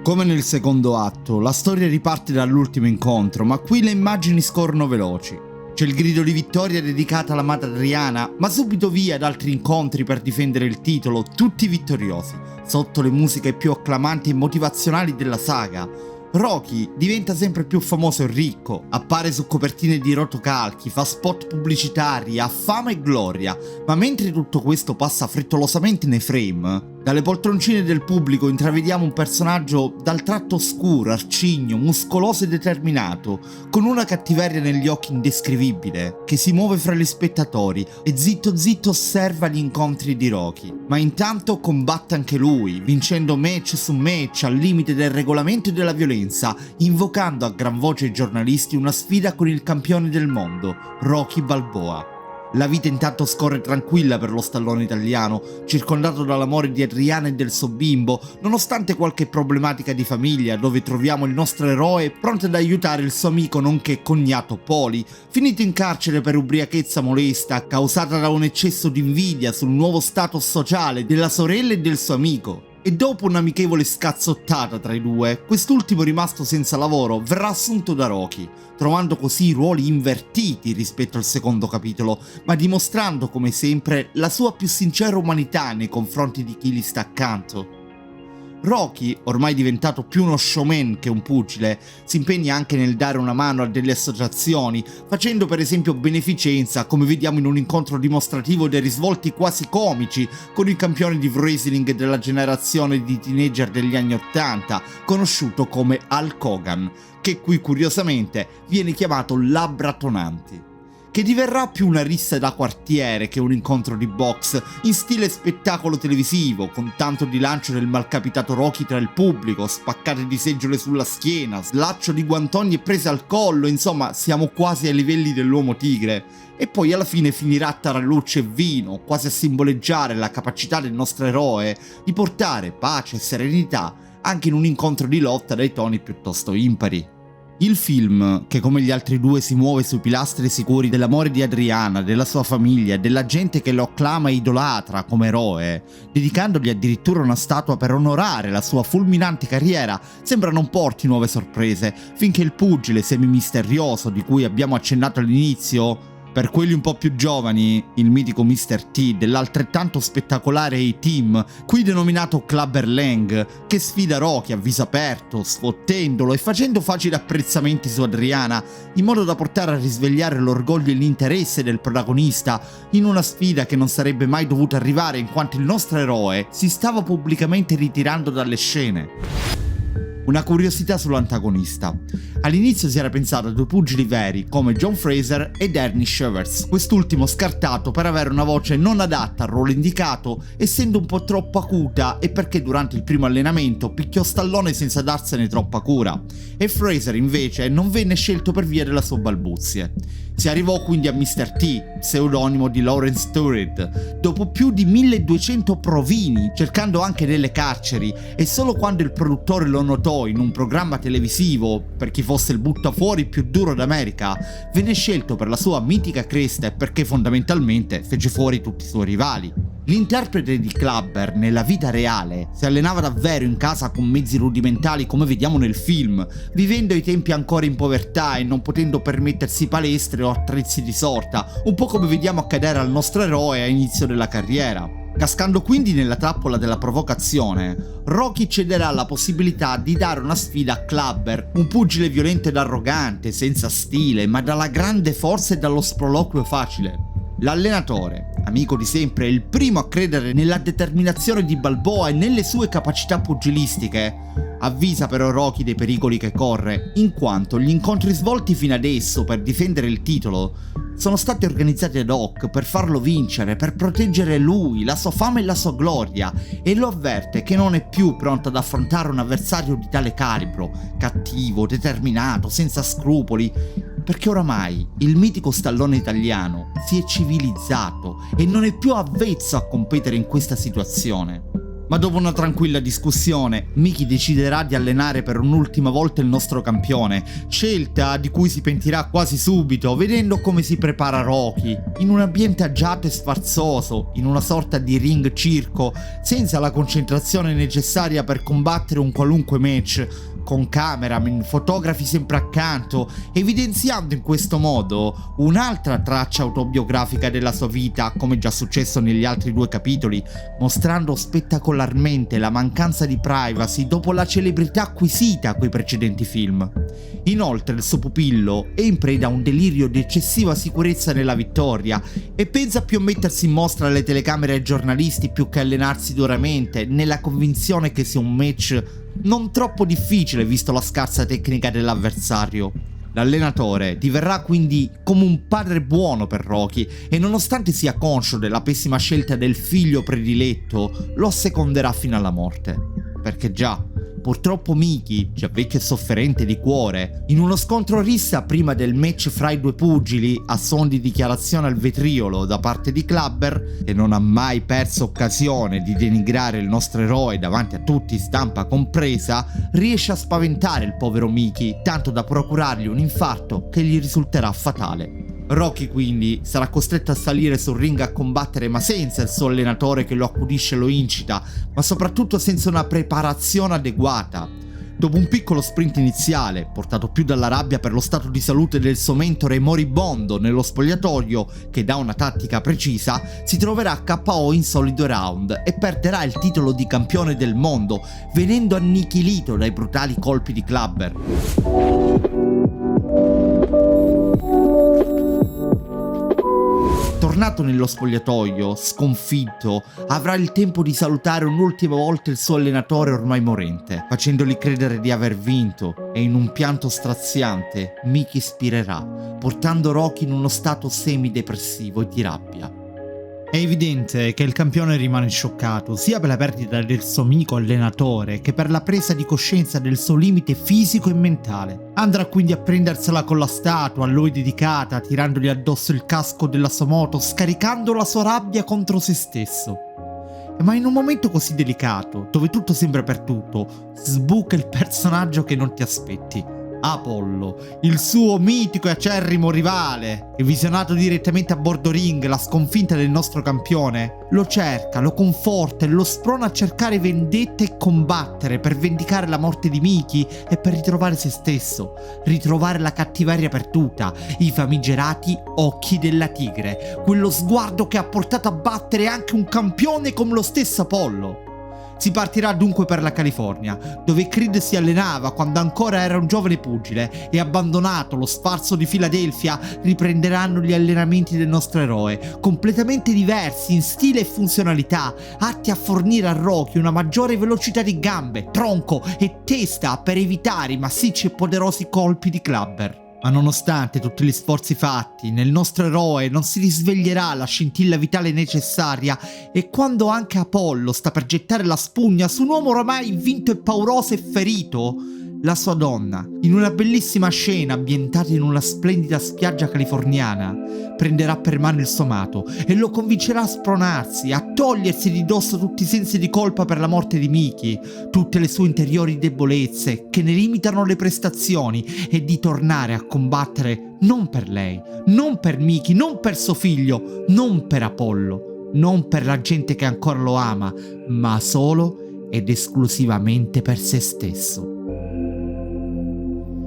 Come nel secondo atto, la storia riparte dall'ultimo incontro, ma qui le immagini scorrono veloci. C'è il grido di vittoria dedicata alla madre Adriana, ma subito via ad altri incontri per difendere il titolo, tutti vittoriosi, sotto le musiche più acclamanti e motivazionali della saga. Rocky diventa sempre più famoso e ricco, appare su copertine di rotocalchi, fa spot pubblicitari, ha fama e gloria, ma mentre tutto questo passa frettolosamente nei frame, dalle poltroncine del pubblico intravediamo un personaggio dal tratto oscuro, arcigno, muscoloso e determinato, con una cattiveria negli occhi indescrivibile, che si muove fra gli spettatori e zitto zitto osserva gli incontri di Rocky. Ma intanto combatte anche lui, vincendo match su match al limite del regolamento e della violenza, invocando a gran voce ai giornalisti una sfida con il campione del mondo, Rocky Balboa. La vita intanto scorre tranquilla per lo stallone italiano, circondato dall'amore di Adriana e del suo bimbo, nonostante qualche problematica di famiglia, dove troviamo il nostro eroe pronto ad aiutare il suo amico nonché cognato Poli, finito in carcere per ubriachezza molesta causata da un eccesso di invidia sul nuovo status sociale della sorella e del suo amico. E dopo un'amichevole scazzottata tra i due, quest'ultimo rimasto senza lavoro verrà assunto da Rocky, trovando così ruoli invertiti rispetto al secondo capitolo, ma dimostrando come sempre la sua più sincera umanità nei confronti di chi gli sta accanto. Rocky, ormai diventato più uno showman che un pugile, si impegna anche nel dare una mano a delle associazioni, facendo per esempio beneficenza, come vediamo in un incontro dimostrativo dei risvolti quasi comici con il campione di wrestling della generazione di teenager degli anni 80, conosciuto come Hulk Hogan, che qui curiosamente viene chiamato Labbra Tonanti, che diverrà più una rissa da quartiere che un incontro di box in stile spettacolo televisivo, con tanto di lancio del malcapitato Rocky tra il pubblico, spaccate di seggiole sulla schiena, slaccio di guantoni e prese al collo, insomma siamo quasi ai livelli dell'uomo tigre. E poi alla fine finirà a tarallucce e vino, quasi a simboleggiare la capacità del nostro eroe di portare pace e serenità anche in un incontro di lotta dai toni piuttosto impari. Il film, che come gli altri due si muove sui pilastri sicuri dell'amore di Adriana, della sua famiglia, della gente che lo acclama e idolatra come eroe, dedicandogli addirittura una statua per onorare la sua fulminante carriera, sembra non porti nuove sorprese, finché il pugile semi-misterioso di cui abbiamo accennato all'inizio, per quelli un po' più giovani, il mitico Mr. T dell'altrettanto spettacolare A-Team, qui denominato Clubber Lang, che sfida Rocky a viso aperto, sfottendolo e facendo facili apprezzamenti su Adriana, in modo da portare a risvegliare l'orgoglio e l'interesse del protagonista in una sfida che non sarebbe mai dovuta arrivare in quanto il nostro eroe si stava pubblicamente ritirando dalle scene. Una curiosità sull'antagonista. All'inizio si era pensato a due pugili veri come John Fraser ed Ernie Shivers, quest'ultimo scartato per avere una voce non adatta al ruolo indicato, essendo un po' troppo acuta e perché durante il primo allenamento picchiò Stallone senza darsene troppa cura, e Fraser invece non venne scelto per via della sua balbuzie. Si arrivò quindi a Mr. T, pseudonimo di Lawrence Turret, dopo più di 1200 provini, cercando anche nelle carceri, e solo quando il produttore lo notò in un programma televisivo, per chi fosse il buttafuori più duro d'America, venne scelto per la sua mitica cresta e perché fondamentalmente fece fuori tutti i suoi rivali. L'interprete di Clubber nella vita reale si allenava davvero in casa con mezzi rudimentali come vediamo nel film, vivendo ai tempi ancora in povertà e non potendo permettersi palestre o attrezzi di sorta, un po' come vediamo accadere al nostro eroe a inizio della carriera. Cascando quindi nella trappola della provocazione, Rocky cederà alla possibilità di dare una sfida a Clubber, un pugile violento ed arrogante, senza stile, ma dalla grande forza e dallo sproloquio facile. L'allenatore, amico di sempre, è il primo a credere nella determinazione di Balboa e nelle sue capacità pugilistiche. Avvisa però Rocky dei pericoli che corre, in quanto gli incontri svolti fino adesso per difendere il titolo sono stati organizzati ad hoc per farlo vincere, per proteggere lui, la sua fama e la sua gloria, e lo avverte che non è più pronto ad affrontare un avversario di tale calibro, cattivo, determinato, senza scrupoli, perché oramai il mitico Stallone italiano si è civilizzato e non è più avvezzo a competere in questa situazione. Ma dopo una tranquilla discussione, Miki deciderà di allenare per un'ultima volta il nostro campione, scelta di cui si pentirà quasi subito, vedendo come si prepara Rocky, in un ambiente agiato e sfarzoso, in una sorta di ring circo, senza la concentrazione necessaria per combattere un qualunque match, con cameraman, fotografi sempre accanto, evidenziando in questo modo un'altra traccia autobiografica della sua vita, come già successo negli altri 2 capitoli, mostrando spettacolarmente la mancanza di privacy dopo la celebrità acquisita coi precedenti film. Inoltre il suo pupillo è in preda a un delirio di eccessiva sicurezza nella vittoria e pensa più a mettersi in mostra alle telecamere e ai giornalisti più che allenarsi duramente, nella convinzione che sia un match non troppo difficile visto la scarsa tecnica dell'avversario. L'allenatore diverrà quindi come un padre buono per Rocky e nonostante sia conscio della pessima scelta del figlio prediletto, lo asseconderà fino alla morte. Perché già, purtroppo Miki, già vecchio e sofferente di cuore, in uno scontro rissa prima del match fra i 2 pugili, a suon di dichiarazione al vetriolo da parte di Clubber, e non ha mai perso occasione di denigrare il nostro eroe davanti a tutti, stampa compresa, riesce a spaventare il povero Miki, tanto da procurargli un infarto che gli risulterà fatale. Rocky quindi sarà costretto a salire sul ring a combattere, ma senza il suo allenatore che lo accudisce e lo incita, ma soprattutto senza una preparazione adeguata. Dopo un piccolo sprint iniziale, portato più dalla rabbia per lo stato di salute del suo mentore moribondo nello spogliatoio, che dà una tattica precisa, si troverà KO in solido round e perderà il titolo di campione del mondo, venendo annichilito dai brutali colpi di Clubber. Tornato nello spogliatoio, sconfitto, avrà il tempo di salutare un'ultima volta il suo allenatore ormai morente, facendogli credere di aver vinto, e in un pianto straziante Miki spirerà, portando Rocky in uno stato semidepressivo e di rabbia. È evidente che il campione rimane scioccato sia per la perdita del suo amico allenatore che per la presa di coscienza del suo limite fisico e mentale. Andrà quindi a prendersela con la statua a lui dedicata, tirandogli addosso il casco della sua moto, scaricando la sua rabbia contro se stesso. Ma in un momento così delicato, dove tutto sembra perduto, sbuca il personaggio che non ti aspetti. Apollo, il suo mitico e acerrimo rivale, e visionato direttamente a bordo ring la sconfitta del nostro campione, lo cerca, lo conforta e lo sprona a cercare vendetta e combattere per vendicare la morte di Miki e per ritrovare se stesso, ritrovare la cattiveria perduta, i famigerati occhi della tigre, quello sguardo che ha portato a battere anche un campione come lo stesso Apollo. Si partirà dunque per la California, dove Creed si allenava quando ancora era un giovane pugile, e abbandonato lo sfarzo di Filadelfia riprenderanno gli allenamenti del nostro eroe, completamente diversi in stile e funzionalità, atti a fornire a Rocky una maggiore velocità di gambe, tronco e testa per evitare i massicci e poderosi colpi di Clubber. Ma nonostante tutti gli sforzi fatti, nel nostro eroe non si risveglierà la scintilla vitale necessaria, e quando anche Apollo sta per gettare la spugna su un uomo oramai vinto e pauroso e ferito, la sua donna, in una bellissima scena ambientata in una splendida spiaggia californiana, prenderà per mano il suo amato e lo convincerà a spronarsi, a togliersi di dosso tutti i sensi di colpa per la morte di Miki, tutte le sue interiori debolezze che ne limitano le prestazioni, e di tornare a combattere non per lei, non per Miki, non per suo figlio, non per Apollo, non per la gente che ancora lo ama, ma solo ed esclusivamente per se stesso.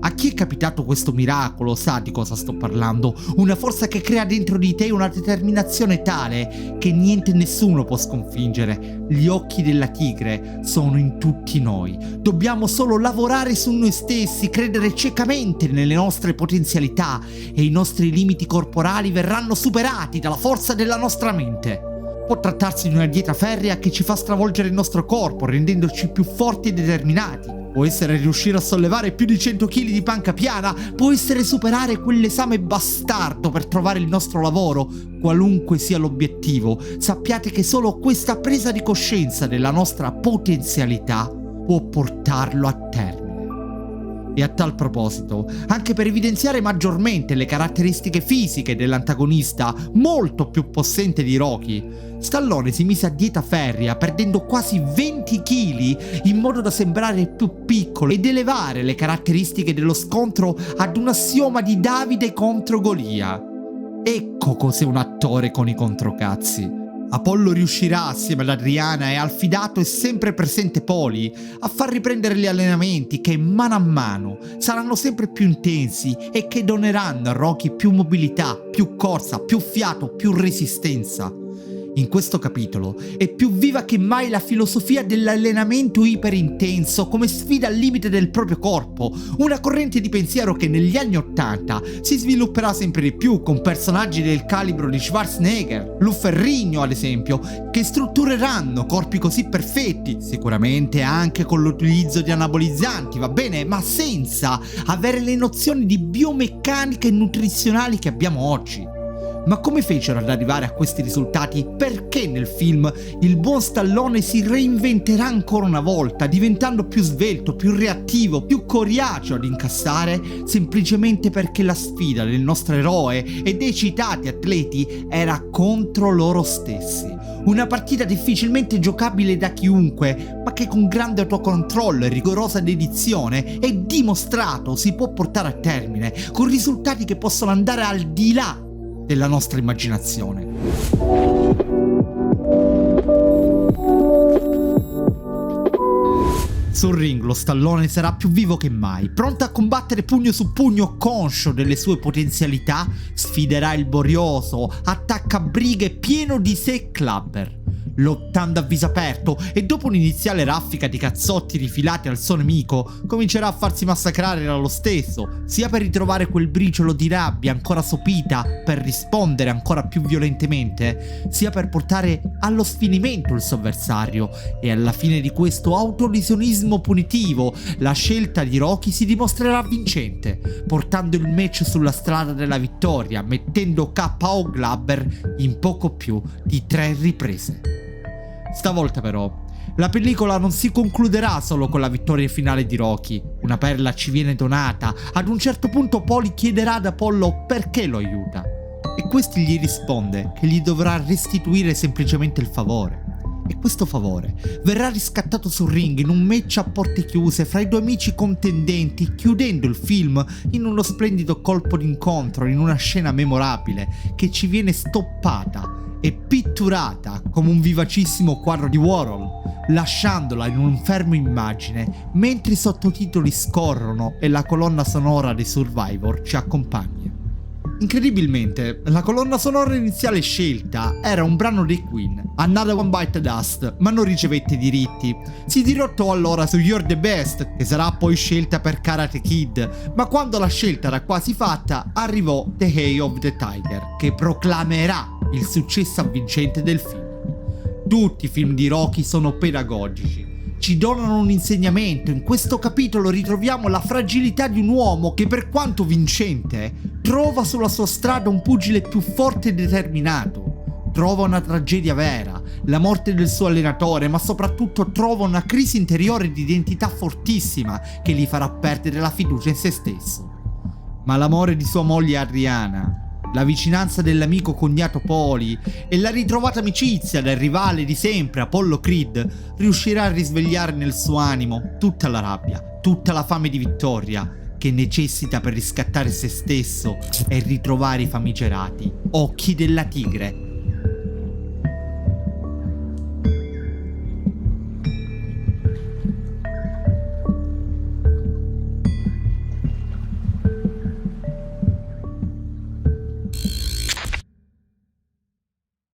A chi è capitato questo miracolo sa di cosa sto parlando, una forza che crea dentro di te una determinazione tale che niente e nessuno può sconfiggere. Gli occhi della tigre sono in tutti noi, dobbiamo solo lavorare su noi stessi, credere ciecamente nelle nostre potenzialità, e i nostri limiti corporali verranno superati dalla forza della nostra mente. Può trattarsi di una dieta ferrea che ci fa stravolgere il nostro corpo, rendendoci più forti e determinati. Può essere riuscire a sollevare più di 100 kg di panca piana, può essere superare quell'esame bastardo per trovare il nostro lavoro. Qualunque sia l'obiettivo, sappiate che solo questa presa di coscienza della nostra potenzialità può portarlo a termine. E a tal proposito, anche per evidenziare maggiormente le caratteristiche fisiche dell'antagonista molto più possente di Rocky, Stallone si mise a dieta ferrea perdendo quasi 20 kg in modo da sembrare più piccolo ed elevare le caratteristiche dello scontro ad un assioma di Davide contro Golia. Ecco cos'è un attore con i controcazzi. Apollo riuscirà, assieme ad Adriana e al fidato e sempre presente Poli, a far riprendere gli allenamenti che mano a mano saranno sempre più intensi e che doneranno a Rocky più mobilità, più corsa, più fiato, più resistenza. In questo capitolo è più viva che mai la filosofia dell'allenamento iperintenso come sfida al limite del proprio corpo, una corrente di pensiero che negli anni '80 si svilupperà sempre di più con personaggi del calibro di Schwarzenegger, Lou Ferrigno ad esempio, che struttureranno corpi così perfetti, sicuramente anche con l'utilizzo di anabolizzanti, va bene, ma senza avere le nozioni di biomeccanica e nutrizionali che abbiamo oggi. Ma come fecero ad arrivare a questi risultati? Perché nel film il buon Stallone si reinventerà ancora una volta, diventando più svelto, più reattivo, più coriaceo ad incassare? Semplicemente perché la sfida del nostro eroe e dei citati atleti era contro loro stessi. Una partita difficilmente giocabile da chiunque, ma che con grande autocontrollo e rigorosa dedizione è dimostrato si può portare a termine, con risultati che possono andare al di là della nostra immaginazione. Sul ring lo Stallone sarà più vivo che mai, pronto a combattere pugno su pugno, conscio delle sue potenzialità, sfiderà il borioso, attaccabrighe pieno di sé Clubber, lottando a viso aperto e dopo un'iniziale raffica di cazzotti rifilati al suo nemico, comincerà a farsi massacrare dallo stesso, sia per ritrovare quel briciolo di rabbia ancora sopita per rispondere ancora più violentemente, sia per portare allo sfinimento il suo avversario, e alla fine di questo autolesionismo punitivo la scelta di Rocky si dimostrerà vincente, portando il match sulla strada della vittoria, mettendo KO Clubber in poco più di 3 riprese. Stavolta però, la pellicola non si concluderà solo con la vittoria finale di Rocky. Una perla ci viene donata, ad un certo punto Poli chiederà ad Apollo perché lo aiuta, e questi gli risponde che gli dovrà restituire semplicemente il favore. E questo favore verrà riscattato sul ring in un match a porte chiuse fra i due amici contendenti, chiudendo il film in uno splendido colpo d'incontro, in una scena memorabile che ci viene stoppata e pitturata come un vivacissimo quadro di Warhol, lasciandola in un fermo immagine mentre i sottotitoli scorrono e la colonna sonora dei Survivor ci accompagna. Incredibilmente, la colonna sonora iniziale scelta era un brano dei Queen, Another One Bite the Dust, ma non ricevette i diritti. Si dirottò allora su You're the Best, che sarà poi scelta per Karate Kid, ma quando la scelta era quasi fatta, arrivò The Eye of the Tiger, che proclamerà il successo avvincente del film. Tutti i film di Rocky sono pedagogici, ci donano un insegnamento. In questo capitolo ritroviamo la fragilità di un uomo che, per quanto vincente, trova sulla sua strada un pugile più forte e determinato. Trova una tragedia vera, la morte del suo allenatore, ma soprattutto trova una crisi interiore di identità fortissima che gli farà perdere la fiducia in se stesso. Ma l'amore di sua moglie Adriana, la vicinanza dell'amico cognato Poli e la ritrovata amicizia del rivale di sempre Apollo Creed riuscirà a risvegliare nel suo animo tutta la rabbia, tutta la fame di vittoria che necessita per riscattare se stesso e ritrovare i famigerati occhi della tigre